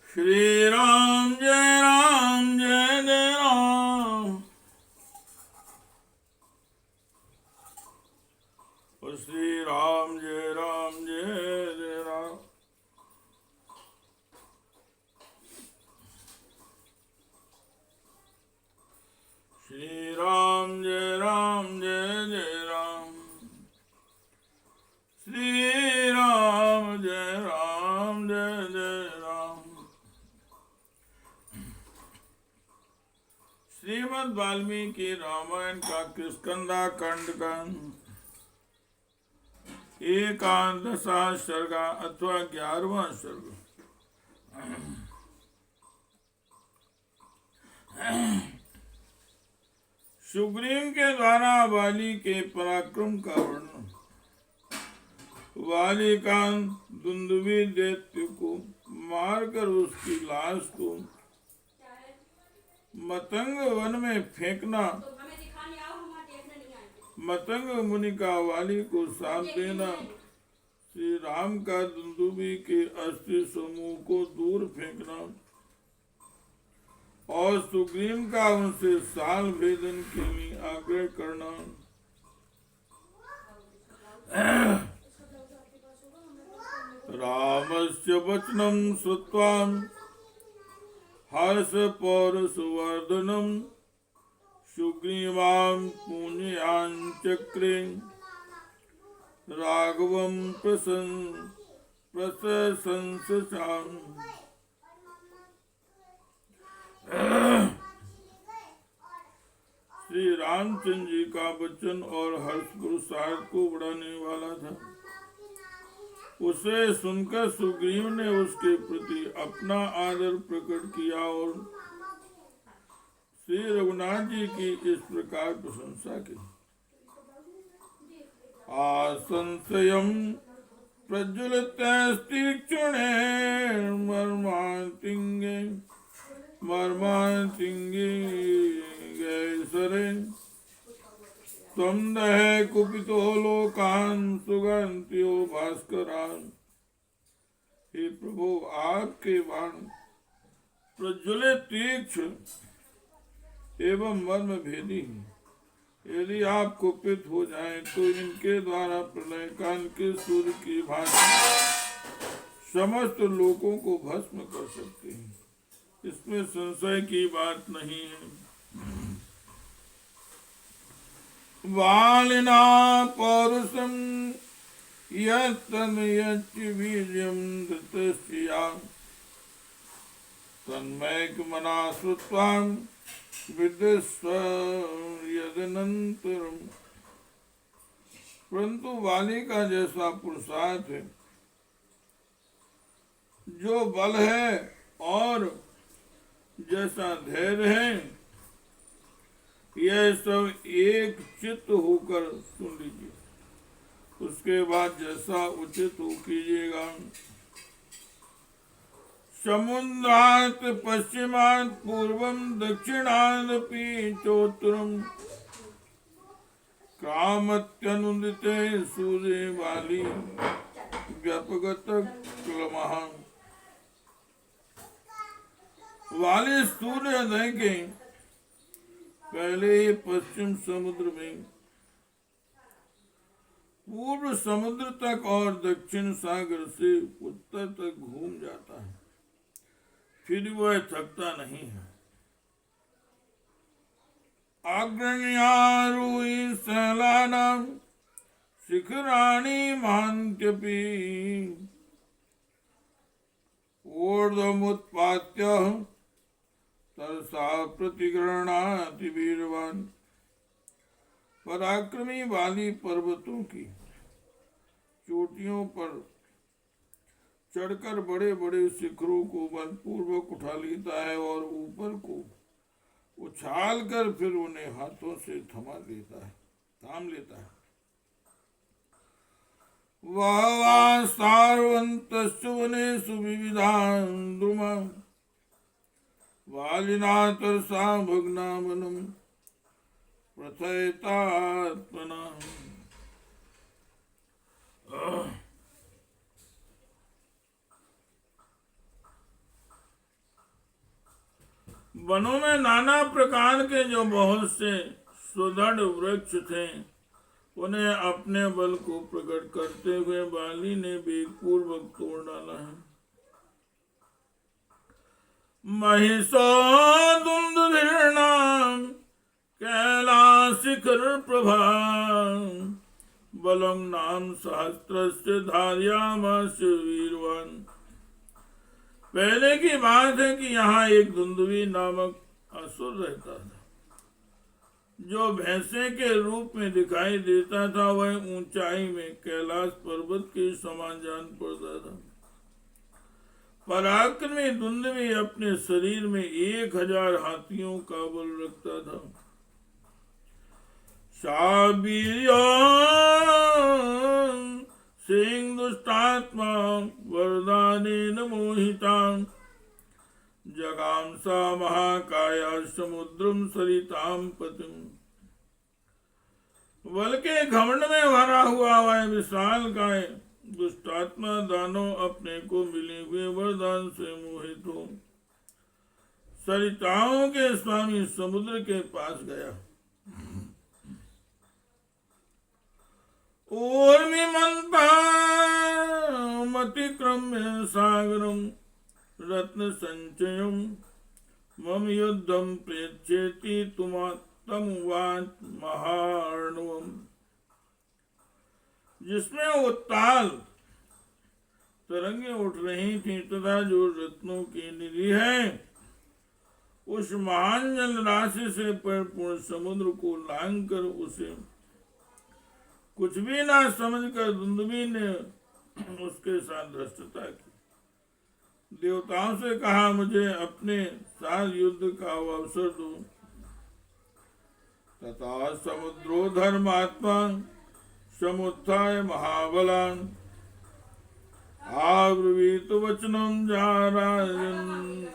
श्री राम जय जय राम। श्री राम जय जय राम। श्री राम जय जय राम। श्री राम जय जय राम। श्रीमद् वाल्मीकि रामायण का किष्किंधा कांड का एकादशा सर्ग अथवा 11वां सर्ग। सुग्रीव के द्वारा वाली के पराक्रम का वर्णन। वाली का दुंदुभी दैत्य को मारकर उसकी लाश को मतंग वन में फेंकना, मतंग मुनि का वाली को साथ देना, श्री राम का दुंदुभी के अस्थि समूह को दूर फेंकना और सुग्रीव का उनसे साल भेदन के लिए आग्रह करना, रामस्य वचनं श्रुत्वा हर्ष पौरुषवर्धनम् सुग्रीवां पुण्यांचक्रे राघवं प्रशंसाम्। श्री रामचंद्र जी का वचन और हर्ष पुरुषार्थ को बढ़ाने वाला था। उसे सुनकर सुग्रीव ने उसके प्रति अपना आदर प्रकट किया और श्री रघुनाथ जी की इस प्रकार प्रशंसा की। आसंशयम् प्रज्वलितस्तीक्ष्णे मर्मातिंगे गैसरे त्वं दहे कुपितो लोकान् सुगन्त्यो भास्करान्। हे प्रभु, आपके बाण प्रज्वलित तीक्ष्ण एवं मर्म भेदी हैं। यदि आप कुपित हो जाएं तो इनके द्वारा प्रलय काल के सूर्य की भांति समस्त लोगों को भस्म कर सकते हैं, इसमें संशय की बात नहीं है। वालिना पौरुषं यच्च धृतस्य तन्मयकमना श्रुत्वा विदस्व यदनन्तरम्। परंतु वाली का जैसा पुरुषार्थ है, जो बल है और जैसा धैर्य है, यह सब एक चित्त होकर सुन लीजिए। उसके बाद जैसा उचित हो कीजिएगा। समुद्रात् पश्चिमात् पूर्वं दक्षिणादपि चोत्तरम् कामत्यनुदिते सूर्ये वाली व्यपगत क्लमः। वाली सूर्योदय के पहले ही पश्चिम समुद्र में, पूर्व समुद्र तक और दक्षिण सागर से उत्तर तक घूम जाता है, फिर वह थकता नहीं है। अग्रण्यारोही सैलानां शिखराणि महान्त्यपि ऊर्ध्वमुत्पात्य तरसा प्रतिगृह्णाति वीरवान्। पराक्रमी वाली पर्वतों की चोटियों पर चढ़कर बड़े बड़े शिखरों को बलपूर्वक उठा लेता है और ऊपर को उछाल कर फिर उन्हें हाथों से थाम लेता है। वह सार्वन्तस्य वनेषु विविधान् द्रुमान् वालिना तरसा भग्नावनं प्रथयतात्मना। वनों में नाना प्रकार के जो बहुत से सुदृढ़ वृक्ष थे, उन्हें अपने बल को प्रकट करते हुए बाली ने वेगपूर्वक तोड़ डाला है। महिषो दुंदुभिर्नाम कैलाशिखर प्रभा बलम नाम सहस्त्रस्य धार्यामास वीरवान। पहले की बात है कि यहाँ एक दुंदुभी नामक असुर रहता था, जो भैंसे के रूप में दिखाई देता था। वह ऊंचाई में कैलाश पर्वत के समान जान पड़ता था। पराक्रमी दुंदुभी अपने शरीर में 1000 हाथियों का बल रखता था। सिंह दुष्टात्मा वरदानेन मोहिता जगाम सा महाकाया समुद्रम सरिताम पतिम। बल के घमंड में भरा हुआ वह विशाल काय दुष्टात्मा दानव अपने को मिले हुए वरदान से मोहित हो सरिताओं के स्वामी समुद्र के पास गया। ऊर्मिमन्तामतिक्रम्य सागरम रत्न संचयम मम युद्धम प्रेक्षेति तमुवाच महार्णवम। जिसमें उत्ताल तरंगे उठ रही थी तथा जो रत्नों की निधि है, उस महान जल राशि से परिपूर्ण समुद्र को लांघ कर उसे कुछ भी ना समझकर दुंदुभी ने उसके साथ धृष्टता की। देवताओं से कहा, मुझे अपने साथ युद्ध का अवसर दो। तथा समुद्रो धर्मात्मा समुत्थाय महाबलान आब्रवीत वचनम जारायन्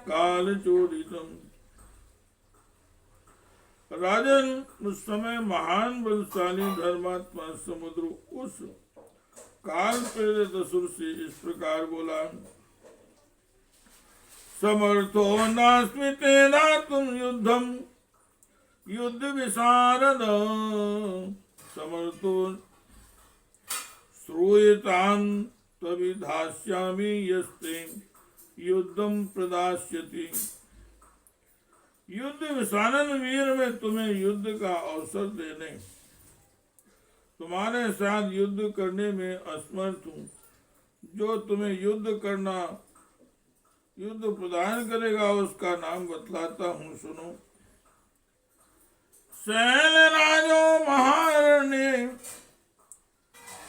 काल चोदितम। राजन, उस समय महान बलशाली धर्मात्मा समुद्र उस काल प्रेरित असुर से इस प्रकार बोला, समर्थो नास्मि तेना तुम युद्धम युद्ध विशारद समर्थो श्रूयताम तविधास्यामि यस्ते युद्धम प्रदास्यति। युद्ध विशारद वीर में तुम्हें युद्ध का अवसर देने, तुम्हारे साथ युद्ध करने में असमर्थ हूँ। जो तुम्हें युद्ध प्रदान करेगा उसका नाम बतलाता हूँ, सुनो। शैलराजो महारण्ये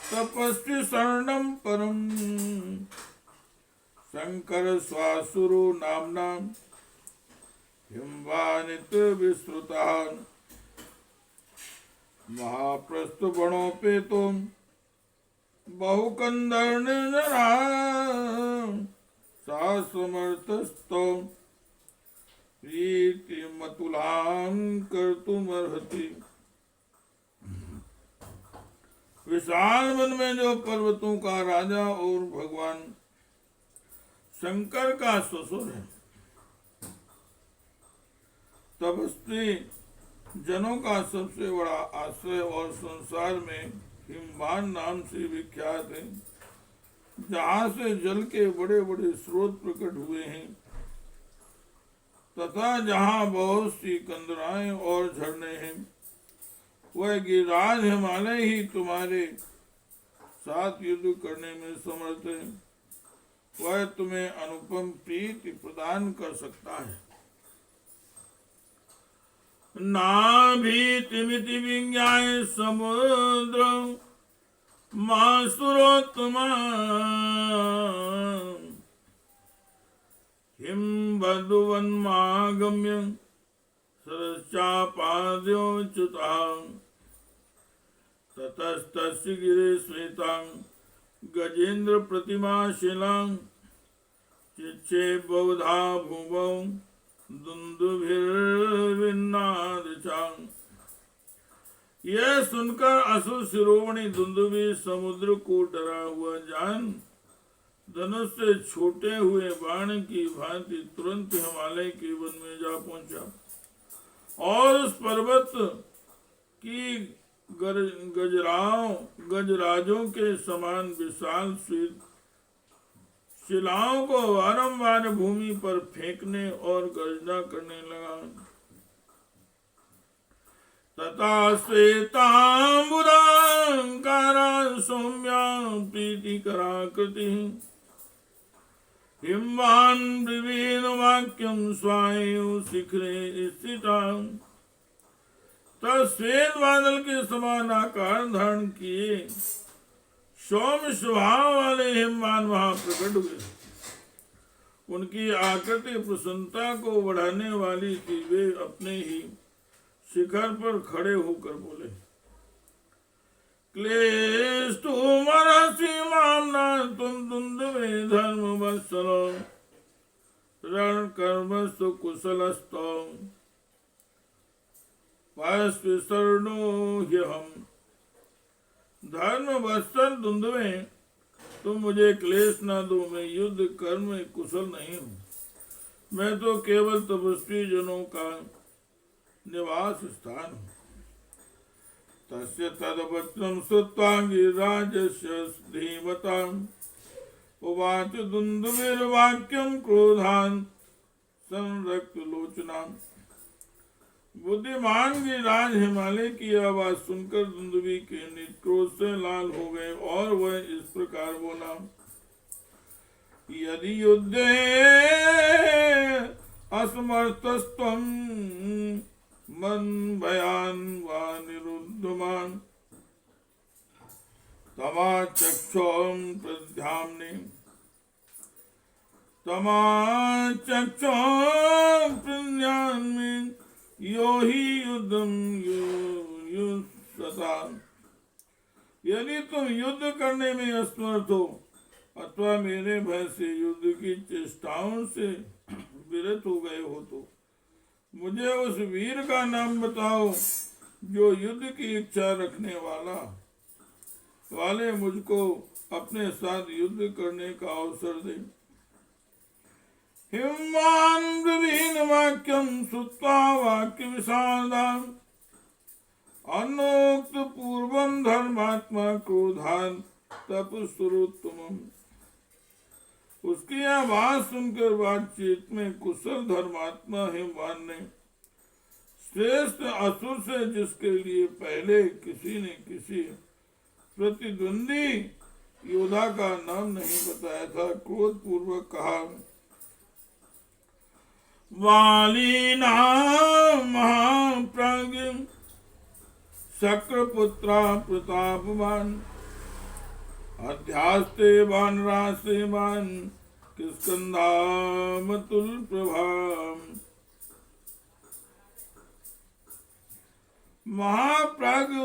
तपस्वी शरणम परम शंकर स्वासुरो नामना हिमवानित विस्तृता महाप्रस्थ बणोपेतो बहुकंदर्न जरा सा समर्थस्तो मतुलां कर्तुमर्हति। विशाल वन में जो पर्वतों का राजा और भगवान शंकर का ससुर है, तपस्वी जनों का सबसे बड़ा आश्रय और संसार में हिमवान नाम से विख्यात है, जहाँ से जल के बड़े बड़े स्रोत प्रकट हुए हैं तथा जहाँ बहुत सी कंदराएं और झरने हैं, वह गिरिराज हिमालय ही तुम्हारे साथ युद्ध करने में समर्थ है। वह तुम्हें अनुपम प्रीति प्रदान कर सकता है। नाभीतिमिति विज्ञाय समुद्र मासुरोत्तमा हिमवधुवन्मागम्य सरश्चापाद्योच्युता ततस्तस्य गिरे श्वेतां गजेन्द्र प्रतिमा शिलां चिच्छे बहुधा भूमौ दुंदुभिर्विन्नादचां। यह सुनकर असुर शिरोमणि दुंदुभी समुद्र को डरा हुआ जान धनुष से छोटे हुए बाण की भांति तुरंत हिमालय के वन में जा पहुंचा और उस पर्वत की गजराजों के समान विशाल श्वेत शिलाओं को बारंबार भूमि पर फेंकने और गर्जना करने लगा। तथा श्वेतांबुदाकारा सौम्या प्रीतिकराकृति हिमवान विवीन वाक्यम स्वायु शिखरे स्थिता। तब श्वेत बादल के समान आकार धारण किए सौम्य स्वभाव वाले हिमवान वहां प्रकट हुए। उनकी आकृति प्रसन्नता को बढ़ाने वाली थी। वे अपने ही शिखर पर खड़े होकर बोले, क्लेष्टो मरसी मामना तुम दुंदुभे धर्म वत्सलो रण कर्मस्तु कुशलस्तो पार्श्वशरणो ह्यहम्। धर्म वत्सल दुंदुभे, तुम मुझे क्लेश न दो, मैं युद्ध कर्म में कुशल नहीं हूँ। मैं तो केवल तपस्वी जनों का निवास स्थान हूँ। तस्य तद्वचनं श्रुत्वा गिरिराजस्य धीमताम् उवाच दुन्दुभिर्वाक्यं क्रोधान् संरक्तलोचनाम्। बुद्धिमान गिरिराज हिमालय की आवाज सुनकर दुंदुभि के नेत्रों से लाल हो गए और वह इस प्रकार बोला, यदि युद्धे असमर्थस्त्वं मन भयान वा निरुद्धमान तमाचक्षों प्रध्याम्ने यो हि युद्धम युद्धता। यदि तुम युद्ध करने में असमर्थ हो अथवा मेरे भय से युद्ध की चेष्टाओं से विरत हो गए हो तो मुझे उस वीर का नाम बताओ जो युद्ध की इच्छा रखने वाले मुझको अपने साथ युद्ध करने का अवसर दे। हिमवान विभिन्न वाक्यम श्रुत्वा वाक्य विशारदान अन्नोक्त पूर्वम धर्मात्मा क्रोधान तपस्वरोत्तमम्। उसकी यह बात सुनकर बातचीत में कुशल धर्मात्मा हिमवान ने श्रेष्ठ असुर से, जिसके लिए पहले किसी ने किसी प्रतिद्वंदी योद्धा का नाम नहीं बताया था, क्रोध पूर्वक कहा, वालीना महाप्राज्ञ शक्रपुत्रा प्रतापवान अध्यास्ते वानराश्रेवान किष्किंधामतुल प्रभाम। महाप्राज्ञ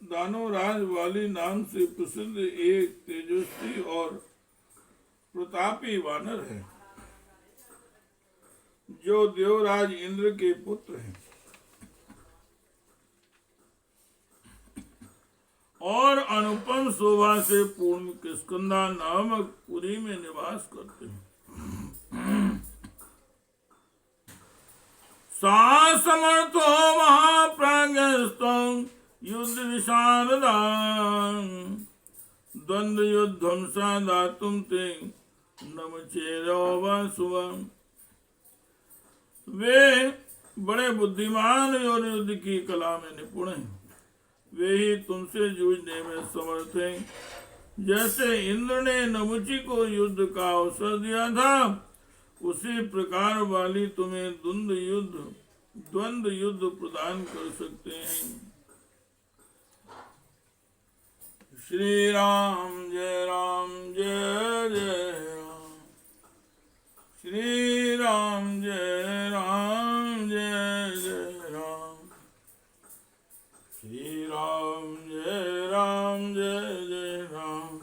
दानवराज वाली नाम से प्रसिद्ध एक तेजस्वी और प्रतापी वानर है जो देवराज इंद्र के पुत्र हैं और अनुपम शोभा से पूर्ण किष्किंधा नामक पुरी में निवास करते हैं। सा समर्थो महाप्राज्ञस्तो युद्ध विशारदा द्वंद्व युद्धम सा दातुम ते नमचेरो शुभम। वे बड़े बुद्धिमान और युद्ध की कला में निपुण हैं। वे ही तुमसे जूझने में समर्थ हैं। जैसे इंद्र ने नमुची को युद्ध का अवसर दिया था, उसी प्रकार वाली तुम्हें द्वंद्व युद्ध प्रदान कर सकते हैं। श्री राम जय जय राम। श्री राम जय जय राम। श्री राम जय जय राम।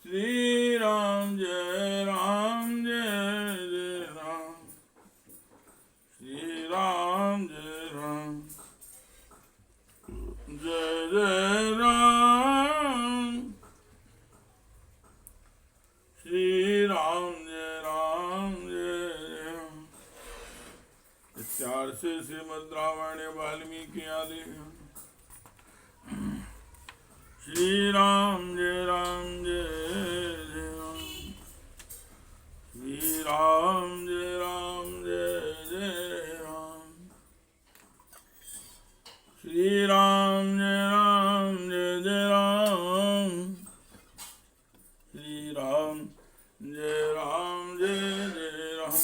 श्री राम जय राम। श्री राम जय राम जय जय राम। श्री राम जय राम जय राम। इत्यार्थ से श्रीमद् रामायणे वाल्मीकि आदि। श्री राम जय राम जय राम। श्री राम जय राम जय जय राम। श्री राम जय जय राम। श्री राम जय जय राम।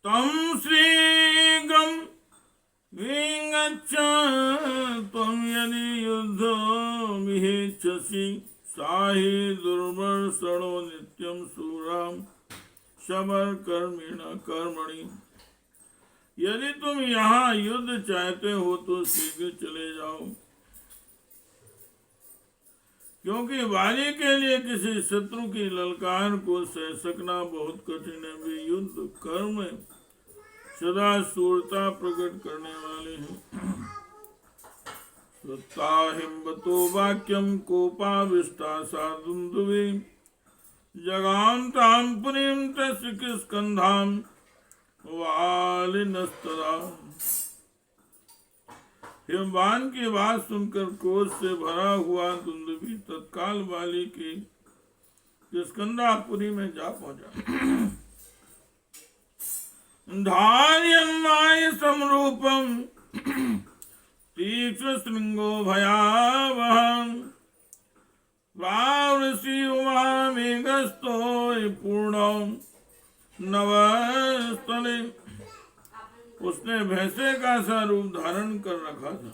तम शीघ्रं विगच्छ त्वं यदि युद्धमिच्छसि साहि दुर्वर्षणो नित्यं शूरां कर्मणि। यदि तुम यहाँ युद्ध चाहते हो तो शीघ्र चले जाओ, क्योंकि वाली के लिए किसी शत्रु की ललकार को सह सकना बहुत कठिन है। वे युद्ध कर्म में सदा शूरता प्रकट करने वाले हैं। हिम्बतो वाक्यम कोपाविष्टा सा दुंदुभि जगाम ताम पुरीम तस्य किष्किंधाम वालिनस्तदा। हिमवान की बात सुनकर क्रोध से भरा हुआ दुंदुभि तत्काल वाली की किष्किंधापुरी में जा पहुंचा। धार्यन्माय समरूपम तीक्ष्ण श्रृंगो भयावहं वावृषि उमामेघस्तो पूर्णं नवस्तले। उसने भैंसे का सा रूप धारण कर रखा था।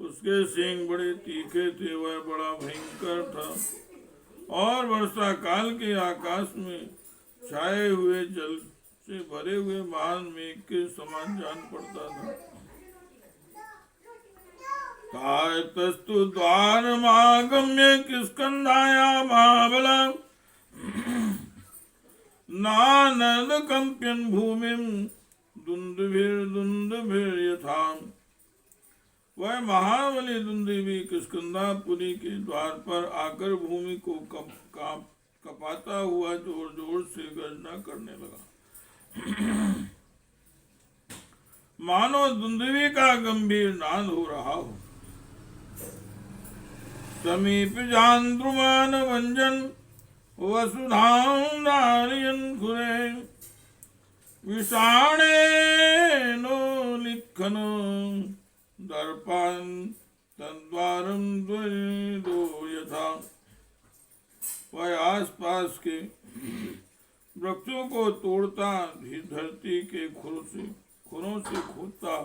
उसके सींग बड़े तीखे थे, वह बड़ा भयंकर था और वर्षा काल के आकाश में छाए हुए जल से भरे हुए महान मेघ के समान जान पड़ता था। तस्तु द्वारमागम्य किष्किंधाया महाबला नानद कंप्यन भूमिम दुंदुभिर यथा। वह महाबली दुंदुभि किष्किंधापुरी के द्वार पर आकर भूमि को कपाता हुआ जोर जोर से गर्जना करने लगा, मानो दुंदुभि का गंभीर नाद हो रहा हो। समीप जान्द्रुमान वंजन वसुधां धारयन् खुरे विषाणे नो लिखन दर्पान तद्वारं द्वैदो यथा। वह आसपास के वृक्षों को तोड़ता भी धरती के खुरों से खोदता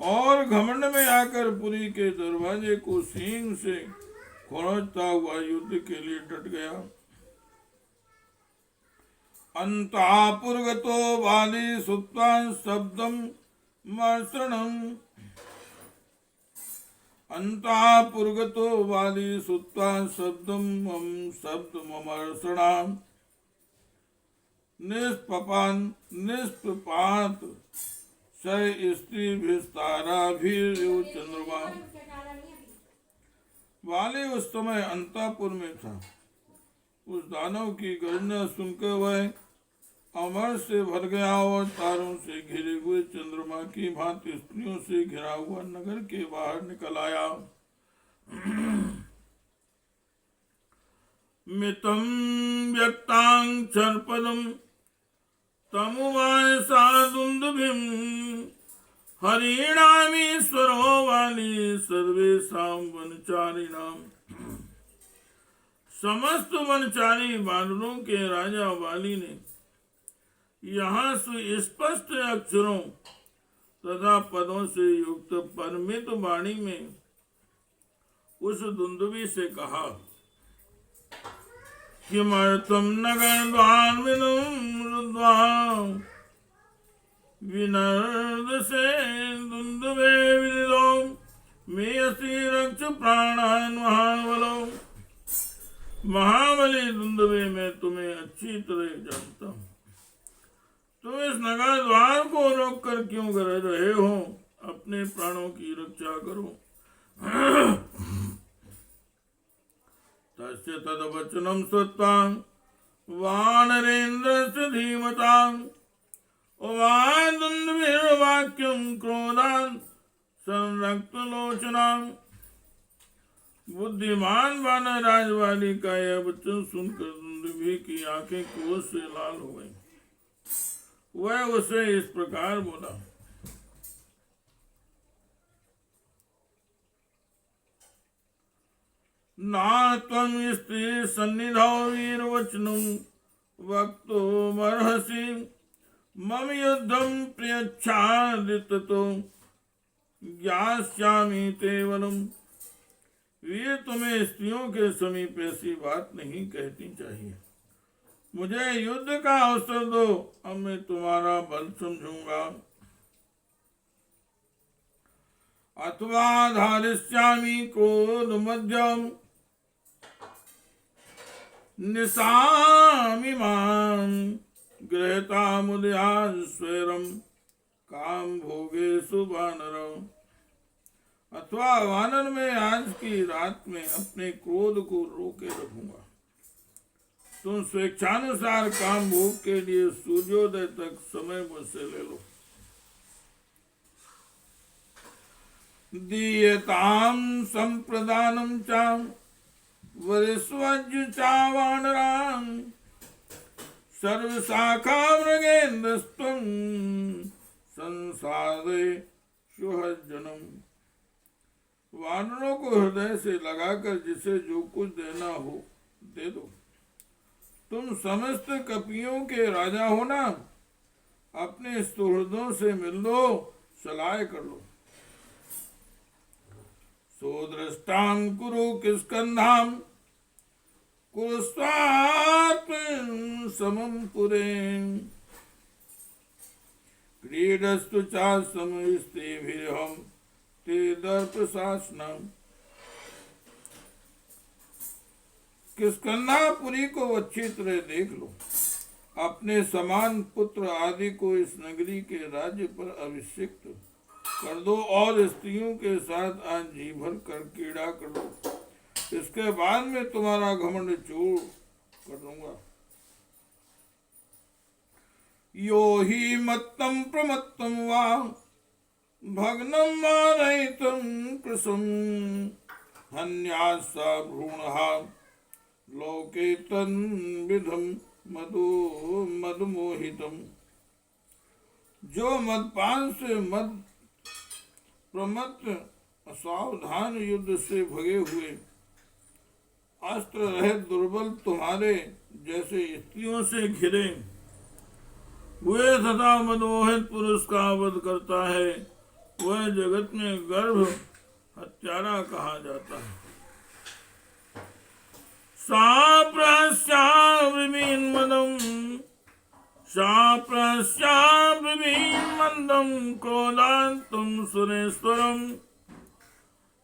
और घमंड में आकर पुरी के दरवाजे को सींग से खोरचता हुआ युद्ध के लिए डट गया। अंतापुरगतो वाली सुप्ता शब्दम मर्षणम। अंतापुरगतो वाली सुप्ता शब्दम ममर्षणाम निष्पात स्त्री विस्तारा भी चंद्रमा। वाली उस समय अंतापुर में था। उस दानव की गर्जना सुनकर वह अमर से भर गया और तारों से घिरे हुए चंद्रमा की भांति स्त्रियों से घिरा हुआ नगर के बाहर निकल आया। मितम व्यक्तांग क्षरपदम तमुवाय सादुंदुभिम हरिणामीश्वरो वाली सर्वेषां वनचारिणाम। समस्त वनचारी वानरों के राजा वाली ने यहाँ सुस्पष्ट अक्षरों तथा पदों से युक्त परमित वाणी में उस दुंदुभि से कहा, किमर्थं नगरद्वारमिदं विनर्दसे दुंदुभे विदितो मेऽसि रक्ष प्राणान् महाबलो। महाबली दुंदुभे मैं तुम्हें अच्छी तरह जानता हूँ। तुम इस नगर द्वार को रोक कर क्यों कर रहे हो? अपने प्राणों की रक्षा करो। तस्य तद्वचनं श्रुत्वा वानरेन्द्रस्य धीमताम् उवादुन्दुभिर्वाक्यं क्रोधान् संरक्तलोचनाम्। बुद्धिमान वानर राजवाली का यह वचन सुनकर दुन्दुभि की आंखें क्रोध से लाल हो गई। वह उसे इस प्रकार बोला, ना त्वं स्त्री सन्निधौ वीरवचनं वक्तुमर्हसि मम युद्धं प्रयच्छादिततो ज्ञास्यामि ते वरम्। वीर, तुम्हें स्त्रियों के समीप ऐसी बात नहीं कहनी चाहिए। मुझे युद्ध का अवसर दो, अब मैं तुम्हारा बल समझूंगा। अथवा धारिष्यामि क्रोध मध्यम निशामिमां गृहीतामुदयात् स्वैरं काम भोगेषु वानरम्। अथवा वानर में आज की रात में अपने क्रोध को रोके रखूंगा। तुम स्वेच्छानुसार काम भोग के लिए सूर्योदय तक समय मुझसे ले लो। दीयताम संप्रदानम चाम वरिष्वज्य चावानराम सर्वशाखा मृगेन्द्रस्त्वं संसारे सुहज्जनम। वानरों को हृदय से लगाकर जिसे जो कुछ देना हो दे दो। तुम समस्त कपियों के राजा हो ना, अपने सुहृदों से मिल लो, सलाह कर लो। सोदृष्टां कुरु किष्किन्धां कुरुस्वात्मं समं पुरें क्रीडस्तु चा समस्तेभिर्हं ते दर्पशासनम्। किष्किन्धापुरी को अच्छी तरह देख लो। अपने समान पुत्र आदि को इस नगरी के राज्य पर अभिषिक्त कर दो और स्त्रियों के साथ आज जी भर कर क्रीड़ा कर लो। इसके बाद में तुम्हारा घमंड चूर कर दूंगा। यो ही मत्तम प्रमत्तम वा भग्नं मारयितुं कृशं हन्यासा भ्रूणः लोके तन्विधं मदमोहितम्। जो मदपान से मद प्रमत्त असावधान युद्ध से भगे हुए अस्त्र रहित दुर्बल तुम्हारे जैसे स्त्रियों से घिरे हुए तथा मनमोहित पुरुष का वध करता है, वह जगत में गर्भ हत्यारा कहा जाता है। साप्रस्याब्रवीन्मन्दं क्रोधान्तं सुरेश्वरं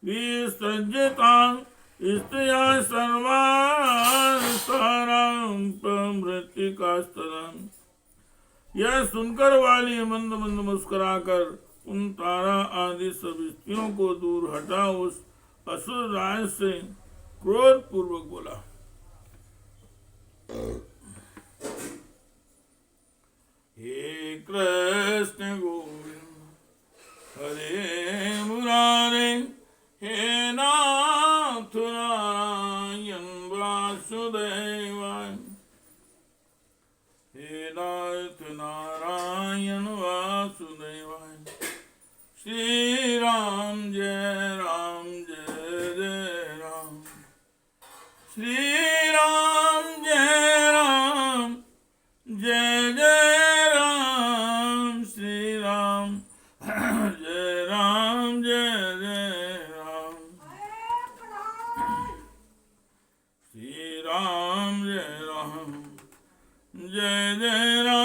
विसृज्यतां स्त्रिया सर्वान् प्रमृत्तिकास्तदाम्। यह सुनकर वाली मंद मंद मुस्कुराकर उन तारा आदि सब स्त्रियों को दूर हटा उस असुर राज से क्रोध पूर्वक बोला, हे कृष्ण गोविंद हरे मुरारे हे नाथ नारायण वासुदेवाय। हे नाथ नारायण वासुदेवाय। श्री राम जय राम जय जय राम। श्री राम जय राम जय जय राम। श्री राम जय राम जय जय राम। श्री राम जय राम जय जय राम।